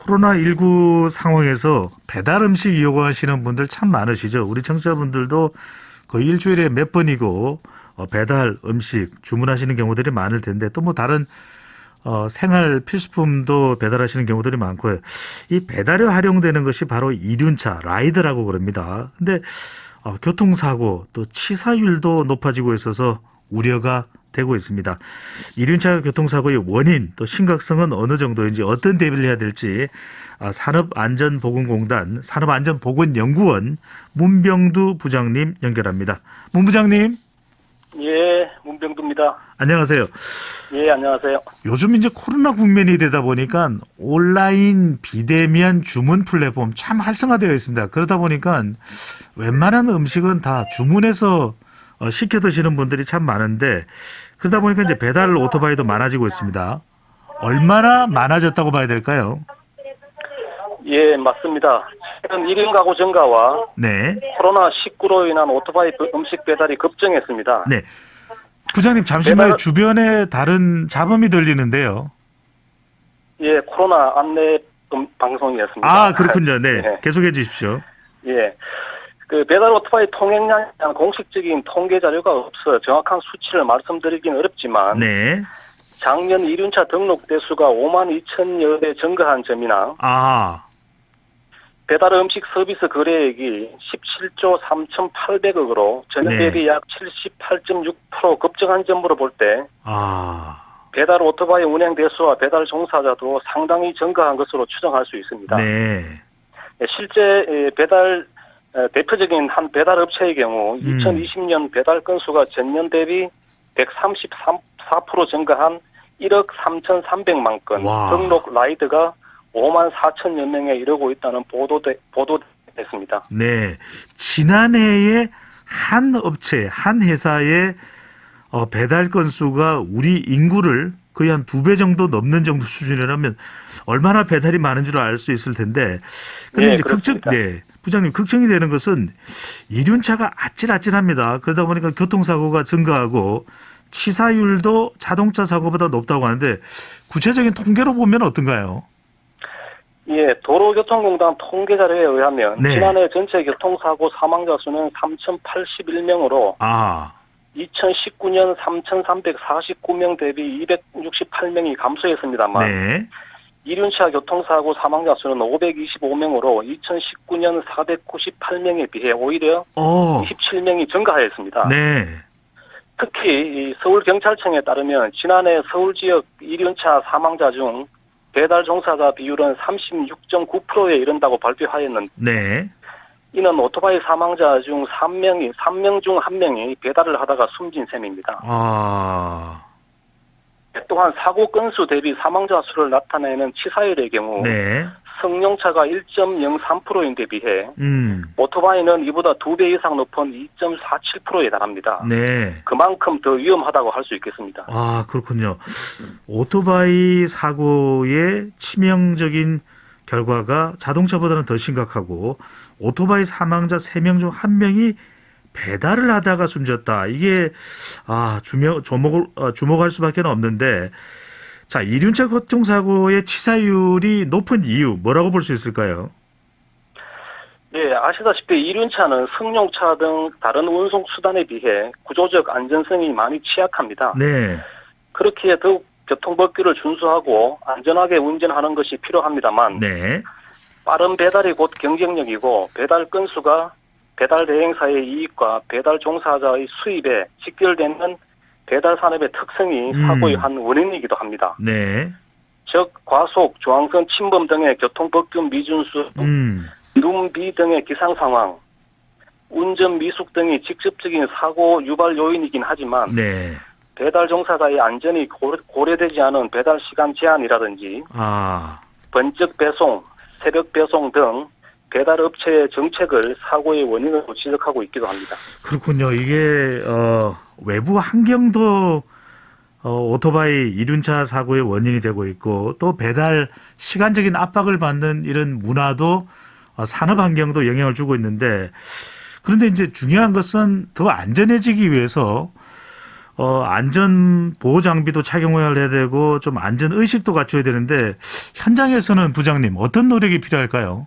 코로나19 상황에서 배달 음식 이용하시는 분들 참 많으시죠. 우리 청취자분들도 거의 일주일에 몇 번이고 배달 음식 주문하시는 경우들이 많을 텐데 또 뭐 다른 생활 필수품도 배달하시는 경우들이 많고요. 이 배달에 활용되는 것이 바로 이륜차, 라이드라고 그럽니다. 근데 교통사고 또 치사율도 높아지고 있어서 우려가 되고 있습니다. 이륜차 교통사고의 원인 또 심각성은 어느 정도인지 어떤 대비를 해야 될지 산업안전보건공단 산업안전보건연구원 문병두 부장님 연결합니다. 문 부장님. 예, 문병두입니다. 안녕하세요. 예, 안녕하세요. 요즘 이제 코로나 국면이 되다 보니까 온라인 비대면 주문 플랫폼 참 활성화되어 있습니다. 그러다 보니까 웬만한 음식은 다 주문해서 시켜 드시는 분들이 참 많은데 그러다 보니까 이제 배달 오토바이도 많아지고 있습니다. 얼마나 많아졌다고 봐야 될까요? 예, 맞습니다. 최근 1인 가구 증가와 네. 코로나19로 인한 오토바이 음식 배달이 급증했습니다. 네. 부장님 잠시만요. 주변에 다른 잡음이 들리는데요. 예, 코로나 안내 방송이었습니다. 아, 그렇군요. 네. 네. 계속해 주십시오. 예. 그 배달 오토바이 통행량에 대한 공식적인 통계 자료가 없어 정확한 수치를 말씀드리긴 어렵지만 네. 작년 이륜차 등록 대수가 5만 2천여 대 증가한 점이나 배달 음식 서비스 거래액이 17조 3,800억으로 전년 대비 약 78.6% 급증한 점으로 볼 때 배달 오토바이 운행 대수와 배달 종사자도 상당히 증가한 것으로 추정할 수 있습니다. 네. 실제 배달 대표적인 한 배달 업체의 경우 2020년 배달 건수가 전년 대비 134% 증가한 1억 3,300만 건, 등록 라이드가 5만 4천여 명에 이르고 있다는 보도됐습니다. 네. 지난해에 한 업체, 한 회사의 배달 건수가 우리 인구를 거의 한 2배 정도 넘는 정도 수준이라면 얼마나 배달이 많은 줄 알 수 있을 텐데. 근데 이제 부장님, 걱정이 되는 것은 이륜차가 아찔아찔합니다. 그러다 보니까 교통사고가 증가하고 치사율도 자동차 사고보다 높다고 하는데 구체적인 통계로 보면 어떤가요? 예, 도로교통공단 통계 자료에 의하면 지난해 전체 교통사고 사망자 수는 3,081명으로 2019년 3,349명 대비 268명이 감소했습니다만 이륜차 교통사고 사망자 수는 525명으로 2019년 498명에 비해 오히려 27명이 증가하였습니다. 네. 특히 서울경찰청에 따르면 지난해 서울 지역 이륜차 사망자 중 배달 종사자 비율은 36.9%에 이른다고 발표하였는데 이는 오토바이 사망자 중 3명 중 1명이 배달을 하다가 숨진 셈입니다. 또한 사고 건수 대비 사망자 수를 나타내는 치사율의 경우 승용차가 1.03%인데 비해 오토바이는 이보다 2배 이상 높은 2.47%에 달합니다. 그만큼 더 위험하다고 할 수 있겠습니다. 그렇군요. 오토바이 사고의 치명적인 결과가 자동차보다는 더 심각하고 오토바이 사망자 3명 중 1명이 배달을 하다가 숨졌다. 이게 주목할 수밖에 없는데 자, 이륜차 교통사고의 치사율이 높은 이유 뭐라고 볼 수 있을까요? 예, 아시다시피 이륜차는 승용차 등 다른 운송 수단에 비해 구조적 안전성이 많이 취약합니다. 그렇기에 더욱 교통법규를 준수하고 안전하게 운전하는 것이 필요합니다만 빠른 배달이 곧 경쟁력이고 배달 건수가 배달 대행사의 이익과 배달 종사자의 수입에 직결되는 배달 산업의 특성이 사고의 한 원인이기도 합니다. 즉 과속, 중앙선 침범 등의 교통법규 미준수, 눈비 등의 기상 상황, 운전 미숙 등이 직접적인 사고 유발 요인이긴 하지만 배달 종사자의 안전이 고려되지 않은 배달 시간 제한이라든지 번쩍 배송, 새벽 배송 등 배달 업체의 정책을 사고의 원인으로 지적하고 있기도 합니다. 그렇군요. 이게 외부 환경도 오토바이 이륜차 사고의 원인이 되고 있고 또 배달 시간적인 압박을 받는 이런 문화도 산업 환경도 영향을 주고 있는데 그런데 이제 중요한 것은 더 안전해지기 위해서 안전 보호 장비도 착용해야 되고 좀 안전 의식도 갖춰야 되는데 현장에서는 부장님 어떤 노력이 필요할까요?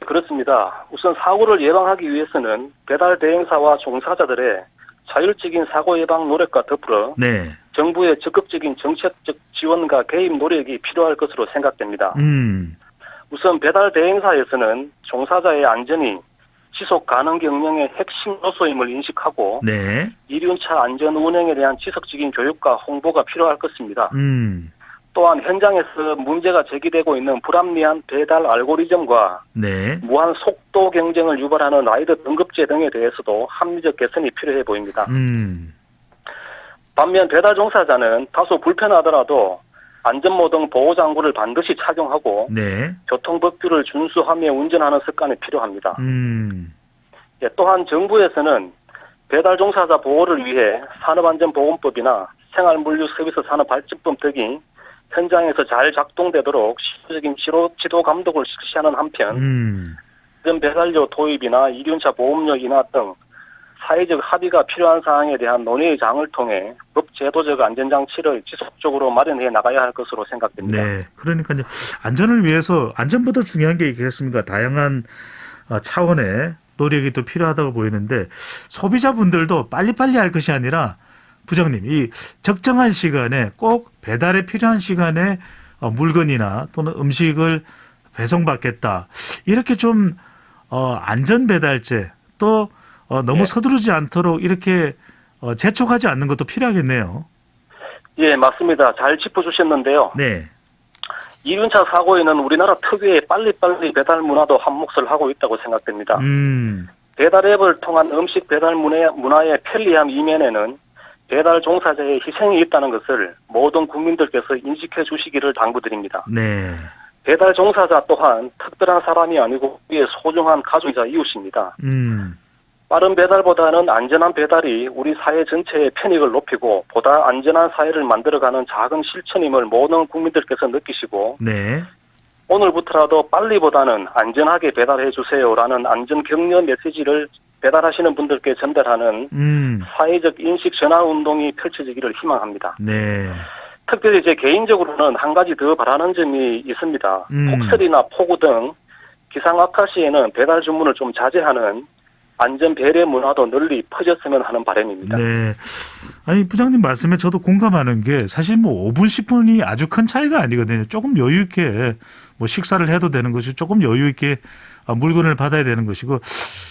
그렇습니다. 우선 사고를 예방하기 위해서는 배달 대행사와 종사자들의 자율적인 사고 예방 노력과 더불어 네. 정부의 적극적인 정책적 지원과 개입 노력이 필요할 것으로 생각됩니다. 우선 배달 대행사에서는 종사자의 안전이 지속 가능 경영의 핵심 요소임을 인식하고 네. 이륜차 안전 운행에 대한 지속적인 교육과 홍보가 필요할 것입니다. 또한 현장에서 문제가 제기되고 있는 불합리한 배달 알고리즘과 네. 무한 속도 경쟁을 유발하는 라이더 등급제 등에 대해서도 합리적 개선이 필요해 보입니다. 반면 배달 종사자는 다소 불편하더라도 안전모등 보호장구를 반드시 착용하고 네. 교통법규를 준수하며 운전하는 습관이 필요합니다. 예, 또한 정부에서는 배달 종사자 보호를 위해 산업안전보건법이나 생활물류서비스산업발전법 등이 현장에서 잘 작동되도록 시도적인 지도 감독을 실시하는 한편 배달료 도입이나 이륜차 보험료 인하 등 사회적 합의가 필요한 사항에 대한 논의의 장을 통해 법 제도적 안전장치를 지속적으로 마련해 나가야 할 것으로 생각됩니다. 네, 그러니까요. 안전을 위해서 안전보다 중요한 게 있겠습니까? 다양한 차원의 노력이 또 필요하다고 보이는데 소비자분들도 빨리빨리 할 것이 아니라 부장님, 이 적정한 시간에 꼭 배달에 필요한 시간에 물건이나 또는 음식을 배송받겠다. 이렇게 좀 안전 배달제 또 너무 서두르지 않도록 이렇게 재촉하지 않는 것도 필요하겠네요. 예, 맞습니다. 잘 짚어주셨는데요. 네. 이륜차 사고에는 우리나라 특유의 빨리빨리 배달 문화도 한몫을 하고 있다고 생각됩니다. 배달 앱을 통한 음식 배달 문화의 편리함 이면에는 배달 종사자의 희생이 있다는 것을 모든 국민들께서 인식해 주시기를 당부드립니다. 네. 배달 종사자 또한 특별한 사람이 아니고 우리의 소중한 가족이자 이웃입니다. 빠른 배달보다는 안전한 배달이 우리 사회 전체의 편익을 높이고 보다 안전한 사회를 만들어가는 작은 실천임을 모든 국민들께서 느끼시고 네. 오늘부터라도 빨리보다는 안전하게 배달해 주세요라는 안전 격려 메시지를 배달하시는 분들께 전달하는 사회적 인식 전환 운동이 펼쳐지기를 희망합니다. 네. 특별히 제 개인적으로는 한 가지 더 바라는 점이 있습니다. 폭설이나 폭우 등 기상 악화 시에는 배달 주문을 좀 자제하는 안전 배려 문화도 널리 퍼졌으면 하는 바람입니다. 네. 아니 부장님 말씀에 저도 공감하는 게 사실 뭐 5분 10분이 아주 큰 차이가 아니거든요. 조금 여유 있게 뭐 식사를 해도 되는 것이 조금 여유 있게 물건을 받아야 되는 것이고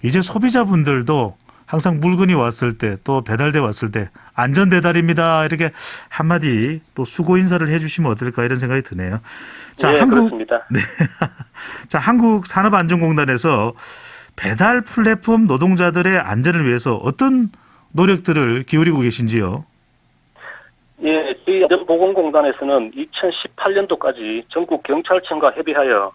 이제 소비자분들도 항상 물건이 왔을 때 또 배달돼 왔을 때 안전 배달입니다. 이렇게 한마디 또 수고 인사를 해주시면 어떨까 이런 생각이 드네요. 자, 네, 그렇습니다. 네. 자, 한국산업안전공단에서 배달 플랫폼 노동자들의 안전을 위해서 어떤 노력들을 기울이고 계신지요? 예, 저희 안전보건공단에서는 2018년도까지 전국 경찰청과 협의하여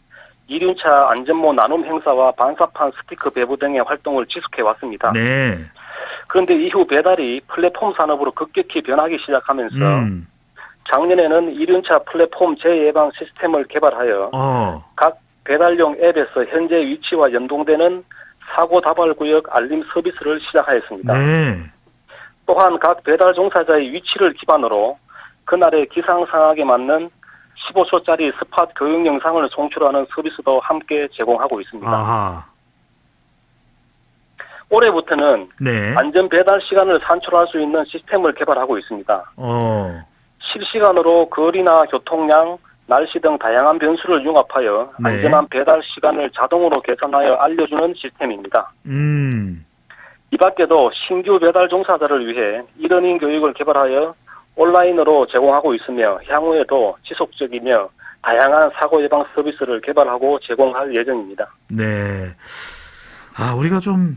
이륜차 안전모 나눔 행사와 반사판 스티커 배부 등의 활동을 지속해 왔습니다. 네. 그런데 이후 배달이 플랫폼 산업으로 급격히 변하기 시작하면서 작년에는 이륜차 플랫폼 재예방 시스템을 개발하여 각 배달용 앱에서 현재 위치와 연동되는 사고 다발 구역 알림 서비스를 시작하였습니다. 네. 또한 각 배달 종사자의 위치를 기반으로 그날의 기상 상황에 맞는 15초짜리 스팟 교육 영상을 송출하는 서비스도 함께 제공하고 있습니다. 아하. 올해부터는 네. 안전 배달 시간을 산출할 수 있는 시스템을 개발하고 있습니다. 실시간으로 거리나 교통량, 날씨 등 다양한 변수를 융합하여 네. 안전한 배달 시간을 자동으로 계산하여 알려주는 시스템입니다. 이 밖에도 신규 배달 종사자를 위해 이러닝 교육을 개발하여 온라인으로 제공하고 있으며 향후에도 지속적이며 다양한 사고 예방 서비스를 개발하고 제공할 예정입니다. 네. 우리가 좀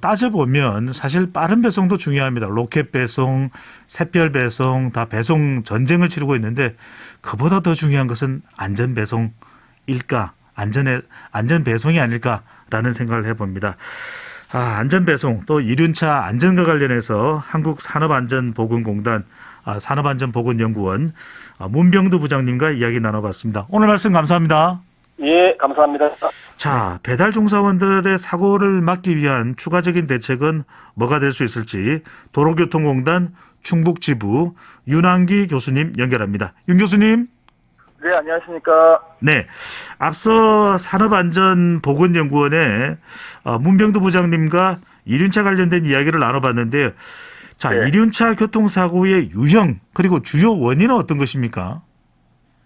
따져보면 사실 빠른 배송도 중요합니다. 로켓 배송, 샛별 배송 다 배송 전쟁을 치르고 있는데 그보다 더 중요한 것은 안전 배송일까? 안전 배송이 아닐까라는 생각을 해봅니다. 안전 배송 또 이륜차 안전과 관련해서 한국산업안전보건공단 산업안전보건연구원 문병두 부장님과 이야기 나눠봤습니다. 오늘 말씀 감사합니다. 예, 감사합니다. 자, 배달 종사원들의 사고를 막기 위한 추가적인 대책은 뭐가 될 수 있을지 도로교통공단 충북지부 윤한기 교수님 연결합니다. 윤 교수님. 네, 안녕하십니까. 네, 앞서 산업안전보건연구원의 문병두 부장님과 이륜차 관련된 이야기를 나눠봤는데요. 자, 네. 이륜차 교통사고의 유형 그리고 주요 원인은 어떤 것입니까?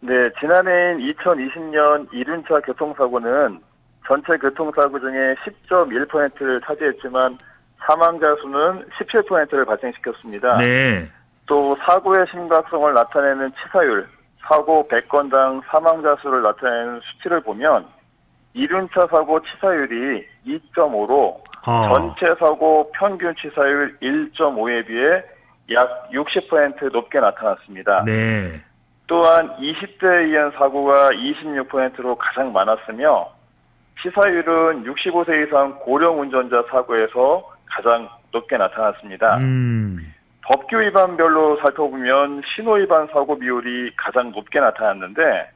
네, 지난해인 2020년 이륜차 교통사고는 전체 교통사고 중에 10.1%를 차지했지만 사망자 수는 17%를 발생시켰습니다. 네. 또 사고의 심각성을 나타내는 치사율, 사고 100건당 사망자 수를 나타내는 수치를 보면 이륜차 사고 치사율이 2.5로 전체 사고 평균 치사율 1.5에 비해 약 60% 높게 나타났습니다. 네. 또한 20대에 의한 사고가 26%로 가장 많았으며 치사율은 65세 이상 고령 운전자 사고에서 가장 높게 나타났습니다. 법규 위반별로 살펴보면 신호위반 사고 비율이 가장 높게 나타났는데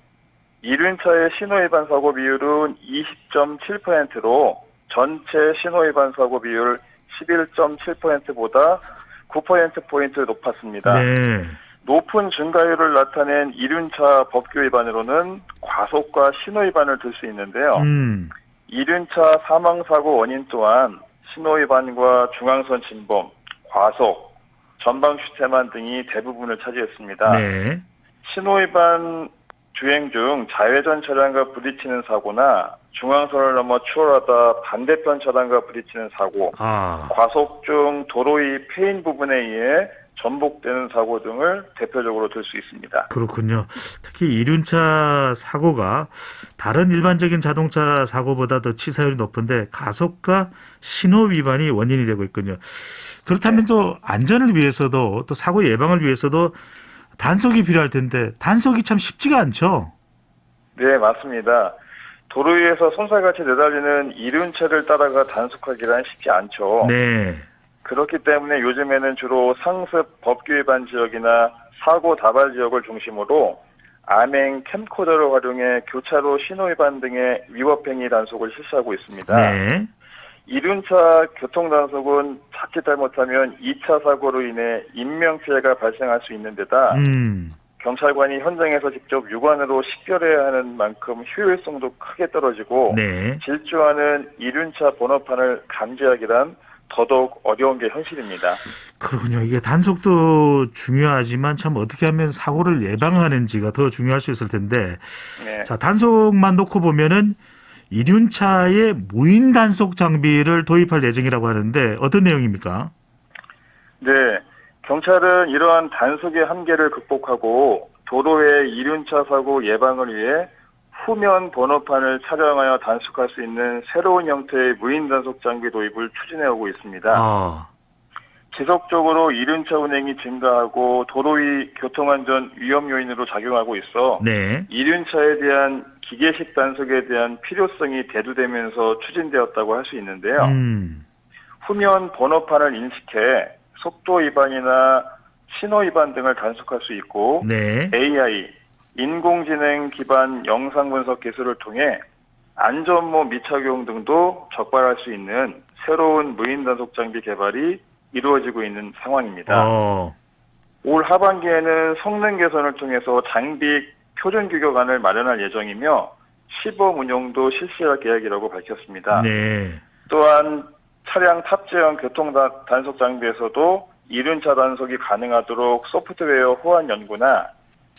이륜차의 신호위반 사고 비율은 20.7%로 전체 신호위반 사고 비율 11.7%보다 9%포인트 높았습니다. 네. 높은 증가율을 나타낸 이륜차 법규 위반으로는 과속과 신호위반을 들 수 있는데요. 이륜차 사망사고 원인 또한 신호위반과 중앙선 침범, 과속, 전방 주차만 등이 대부분을 차지했습니다. 네. 신호위반 주행 중 좌회전 차량과 부딪히는 사고나 중앙선을 넘어 추월하다 반대편 차량과 부딪히는 사고, 과속 중 도로 위 폐인 부분에 의해 전복되는 사고 등을 대표적으로 들 수 있습니다. 그렇군요. 특히 이륜차 사고가 다른 일반적인 자동차 사고보다 더 치사율이 높은데 가속과 신호 위반이 원인이 되고 있군요. 그렇다면 또 안전을 위해서도 또 사고 예방을 위해서도 단속이 필요할 텐데 단속이 참 쉽지가 않죠. 네, 맞습니다. 도로 위에서 손살같이 내달리는 이륜차를 따라가 단속하기란 쉽지 않죠. 네. 그렇기 때문에 요즘에는 주로 상습 법규 위반 지역이나 사고 다발 지역을 중심으로 암행 캠코더를 활용해 교차로 신호 위반 등의 위법행위 단속을 실시하고 있습니다. 네. 이륜차 교통단속은 자칫 잘못하면 2차 사고로 인해 인명피해가 발생할 수 있는 데다 경찰관이 현장에서 직접 육안으로 식별해야 하는 만큼 효율성도 크게 떨어지고 네. 질주하는 이륜차 번호판을 감지하기란 더더욱 어려운 게 현실입니다. 그렇군요. 이게 단속도 중요하지만 참 어떻게 하면 사고를 예방하는지가 더 중요할 수 있을 텐데 네. 자, 단속만 놓고 보면은 이륜차에 무인 단속 장비를 도입할 예정이라고 하는데 어떤 내용입니까? 네, 경찰은 이러한 단속의 한계를 극복하고 도로의 이륜차 사고 예방을 위해 후면 번호판을 촬영하여 단속할 수 있는 새로운 형태의 무인 단속 장비 도입을 추진해오고 있습니다. 지속적으로 이륜차 운행이 증가하고 도로 위 교통안전 위험 요인으로 작용하고 있어 네. 이륜차에 대한 기계식 단속에 대한 필요성이 대두되면서 추진되었다고 할 수 있는데요. 후면 번호판을 인식해 속도 위반이나 신호 위반 등을 단속할 수 있고 네. AI, 인공지능 기반 영상 분석 기술을 통해 안전모 미착용 등도 적발할 수 있는 새로운 무인 단속 장비 개발이 이루어지고 있는 상황입니다. 올 하반기에는 성능 개선을 통해서 장비 표준 규격안을 마련할 예정이며 시범 운용도 실시할 계획이라고 밝혔습니다. 네. 또한 차량 탑재형 교통 단속 장비에서도 이륜차 단속이 가능하도록 소프트웨어 호환 연구나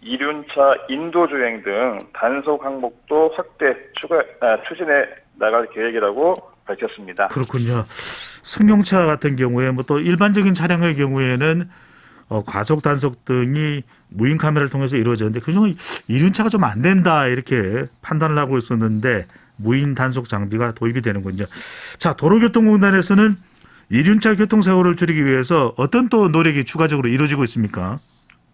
이륜차 인도 주행 등 단속 항목도 확대 추진해 나갈 계획이라고 밝혔습니다. 그렇군요. 승용차 같은 경우에 뭐 또 일반적인 차량의 경우에는 과속 단속 등이 무인 카메라를 통해서 이루어졌는데 그중에 이륜차가 좀 안 된다 이렇게 판단을 하고 있었는데 무인 단속 장비가 도입이 되는군요. 자, 도로교통공단에서는 이륜차 교통사고를 줄이기 위해서 어떤 또 노력이 추가적으로 이루어지고 있습니까?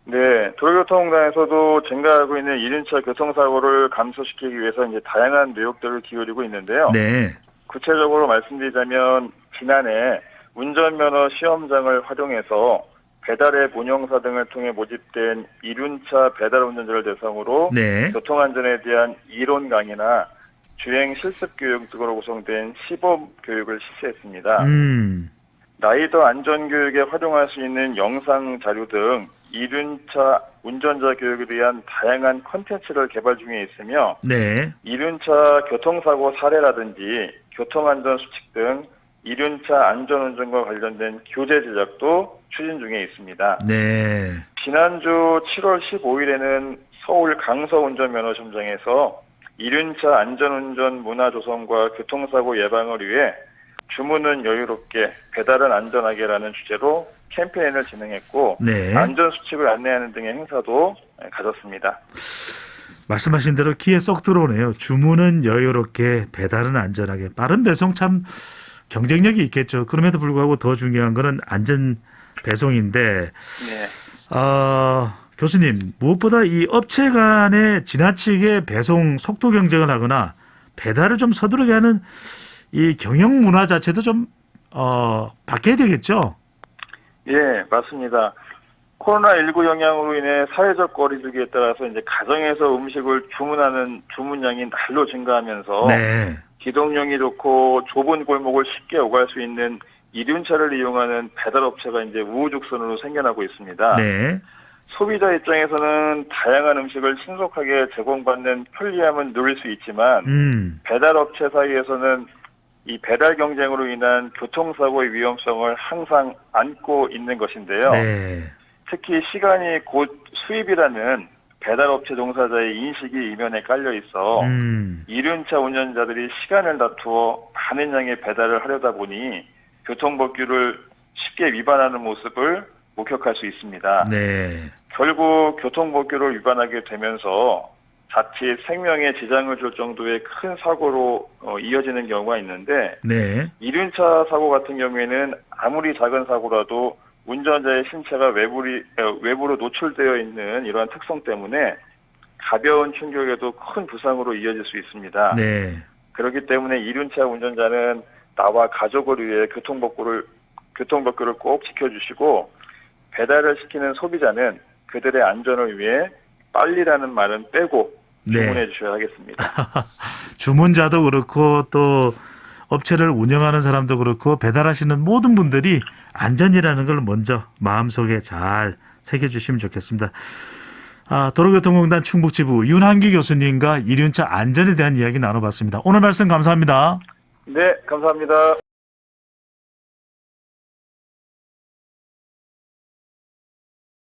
네, 도로교통공단에서도 증가하고 있는 이륜차 교통사고를 감소시키기 위해서 이제 다양한 노력들을 기울이고 있는데요. 네. 구체적으로 말씀드리자면 지난해 운전면허 시험장을 활용해서 배달앱 운영사 등을 통해 모집된 이륜차 배달 운전자를 대상으로 네. 교통안전에 대한 이론 강의나 주행 실습 교육 등으로 구성된 시범 교육을 실시했습니다. 라이더 안전교육에 활용할 수 있는 영상 자료 등 이륜차 운전자 교육에 대한 다양한 콘텐츠를 개발 중에 있으며 네. 이륜차 교통사고 사례라든지 교통안전 수칙 등 이륜차 안전운전과 관련된 교재 제작도 추진 중에 있습니다. 네. 지난주 7월 15일에는 서울 강서운전면허시험장에서 이륜차 안전운전 문화 조성과 교통사고 예방을 위해 주문은 여유롭게 배달은 안전하게라는 주제로 캠페인을 진행했고 네. 안전수칙을 안내하는 등의 행사도 가졌습니다. 말씀하신 대로 귀에 쏙 들어오네요. 주문은 여유롭게 배달은 안전하게. 빠른 배송 참 경쟁력이 있겠죠. 그럼에도 불구하고 더 중요한 거는 안전 배송인데 네. 교수님 무엇보다 이 업체 간에 지나치게 배송 속도 경쟁을 하거나 배달을 좀 서두르게 하는 이 경영 문화 자체도 좀 바뀌어야 되겠죠? 예, 맞습니다. 코로나19 영향으로 인해 사회적 거리두기에 따라서 이제 가정에서 음식을 주문하는 주문량이 날로 증가하면서 네. 기동력이 좋고 좁은 골목을 쉽게 오갈 수 있는 이륜차를 이용하는 배달업체가 이제 우후죽순으로 생겨나고 있습니다. 네. 소비자 입장에서는 다양한 음식을 신속하게 제공받는 편리함은 누릴 수 있지만 배달업체 사이에서는 이 배달 경쟁으로 인한 교통사고의 위험성을 항상 안고 있는 것인데요. 네. 특히 시간이 곧 수입이라는 배달업체 종사자의 인식이 이면에 깔려 있어 이륜차 운전자들이 시간을 다투어 많은 양의 배달을 하려다 보니 교통법규를 쉽게 위반하는 모습을 목격할 수 있습니다. 네. 결국 교통법규를 위반하게 되면서 자칫 생명에 지장을 줄 정도의 큰 사고로 이어지는 경우가 있는데 네. 이륜차 사고 같은 경우에는 아무리 작은 사고라도 운전자의 신체가 외부로 노출되어 있는 이러한 특성 때문에 가벼운 충격에도 큰 부상으로 이어질 수 있습니다. 네. 그렇기 때문에 이륜차 운전자는 나와 가족을 위해 교통법규를 꼭 지켜주시고 배달을 시키는 소비자는 그들의 안전을 위해 빨리라는 말은 빼고 주문해 주셔야 하겠습니다. 주문자도 그렇고 또 업체를 운영하는 사람도 그렇고 배달하시는 모든 분들이 안전이라는 걸 먼저 마음속에 잘 새겨주시면 좋겠습니다. 도로교통공단 충북지부 윤한기 교수님과 이륜차 안전에 대한 이야기 나눠봤습니다. 오늘 말씀 감사합니다. 네, 감사합니다.